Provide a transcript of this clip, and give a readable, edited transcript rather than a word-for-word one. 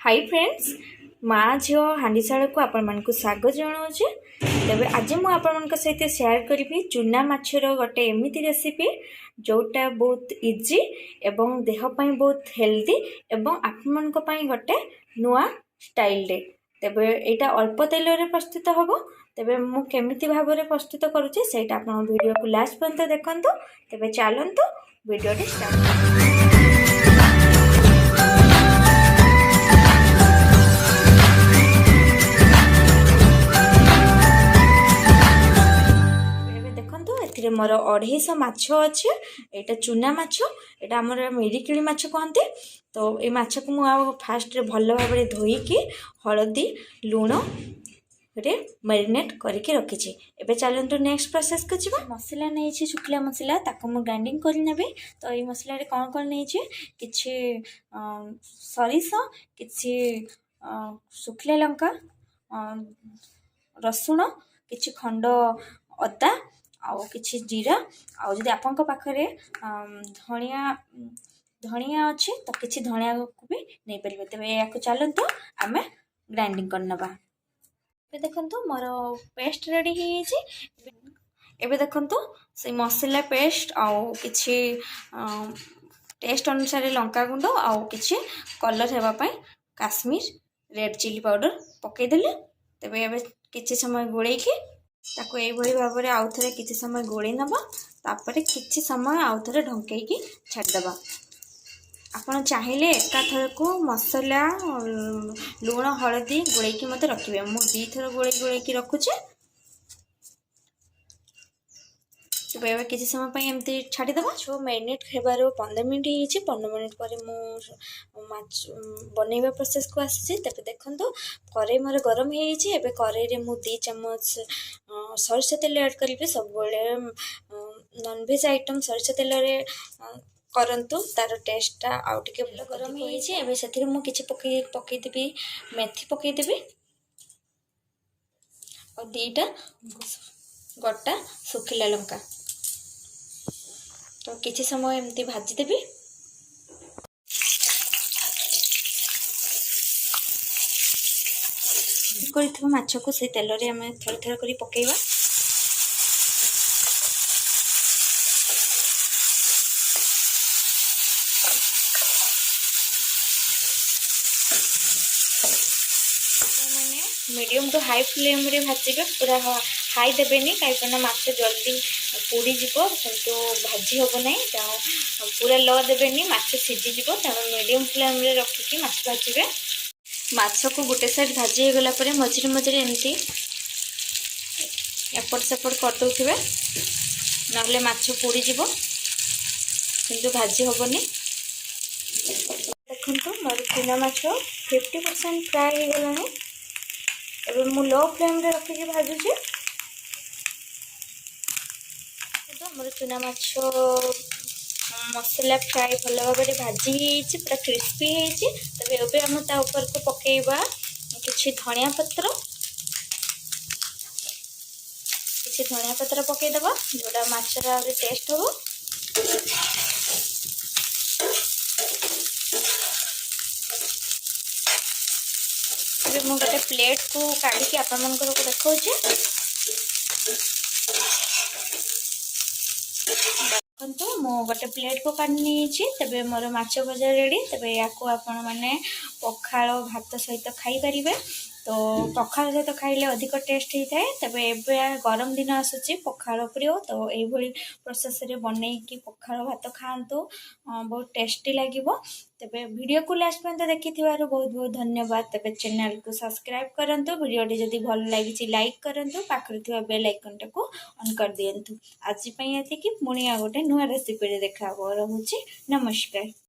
Hi friends माँ झील हांडीशाला को आपण मानक स्वागत जनाऊे। तेज आज मुझे सहित शेयर करी चूना माछर गोटे एमती रेसिपी जोटा बहुत इजी एवं देहपाई बहुत हेल्दी एवं आपण गोटे नुआ स्टाइल रे। तेज यहाँ अल्प तेल प्रस्तुत हम। तेज मुझे भाव में प्रस्तुत करुच्चे से वीडियो को लास्ट पर्यंत देखूँ। तेज चलतु वीडियो स्टार्ट। मोर 250 माछ अच्छे। यहाँ चूना माछ यहाँ आम मिरिकिली माछ कहते। तो ये माछ को मुझे फास्ट रे भल भाव में धोईकी हलदी लुण रे मैरिनेट करके रखी। एबे चलतु नेक्स्ट प्रोसेस को जी। मसला नहीं शुखला मसला ताको मु ग्राइंडिंग कर नेबी। तो ये मसला रे कौन कौन नहीं किछि सरिष किछि शुखला लंका रसुण किछि खंड अदा आउ किछि जीरा आउ जदि आपनका पाखरे धनिया धनिया अच्छे तो किछि धनिया को भी नहीं पारे। तेरे या चलतु आम ग्राइंडिंग करनबा। देखंतु मोर पेस्ट रेडी हो। देखंतु से मसला पेस्ट आउ किछि टेस्ट अनुसार लंका गुंड आउ किछि कलर हेबा पई काश्मीर रेड चिली पाउडर पकईदेले। तेरे एबे किछि समय गोलेकी ताको एभली भाव में आउ थे किसी समय गोली नवा। तापर किसी समय आउ थे ढंकई छाड़देवा। आपड़ चाहिए एकाथर को मसला लुण हलदी गोलेकी मत रखिए। मुझे दी थर गोलेकी रखुचे। तो किसी समय एमती छाड़देवा। जो मैरिनेट हेबार 15 मिनट हो 15 मिनट पर बनइबा प्रोसेस को आसी। तेज देखो कड़े मोर गरम हो कड़े मु 2 चम्मच सरिष तेल ऐड करी। सब नॉनवेज आइटम सरिष तेल करंतु तार टेस्टा आउ टिके गरम हो पकईदेवी मेथी पकईदेवी और 2टा गोटा सुखिला लंका। तो किसी समय एमती भाजीदेवी। माछ को से तेल रे आम थोड़ा थोड़ा करी पकेइबा। मीडियम टू हाई फ्लेम रे भाजिबे। पूरा हाई देबेनी कहीं माछ जल्दी पोड़ी जीवो किंतु भाजी हम ना। पूरा लो देबेनी माछ सीझीज। तेणु मीडियम फ्लेम रे रखिकी माछ भाजिबे। माछ को गोटे साइड भाजी हो गला परे मझिरे मझिरे एमती एपट सेपट कर दउथिबे नहले माछ पोड़ी जीवो किंतु भाजी होबनी। देखंतु मोर चूना माछ 50% फ्राई हो गलानी। एबे मु लो फ्लेम रे रखिकी भाजुची। तो मोर चूना माछ मसला फ्राई भल भाव में भाजी पूरा क्रिस्पी हो। तबे एबे हम ता ऊपर को पकेइबा किछि धनिया पत्र पकईदेवा जोड़ा माछर टेस्ट हो। मु गोटे प्लेट को काढ़ी आपण देखा देखो मु गोटे प्लेट को काढ़ी। तेबे मोर माछ भजा रेडी। तेबे या आपण मैंने पखाल भात सहित खाई पारिबे। तो पखाल सहित खाइले अधिक टेस्ट होता है। तेबे एबे गरम दिन आसुची पखाल प्रिय। तो यही प्रोसेस रे बनईकी पखाल भात खातु बहुत टेस्टी लगे। तेबे वीडियो को लास्ट पर्यंत देखि बहुत बहुत धन्यवाद। तेबे चैनल को सब्सक्राइब करंतु। वीडियो जदि भल लगी लाइक करंतु। पाखरे थिबा बेल आइकन टाको ऑन कर दियंतु। आज पई एतिकी पुणी आ गोटे नुआ रेसिपी रे देखा रहूची। नमस्कार।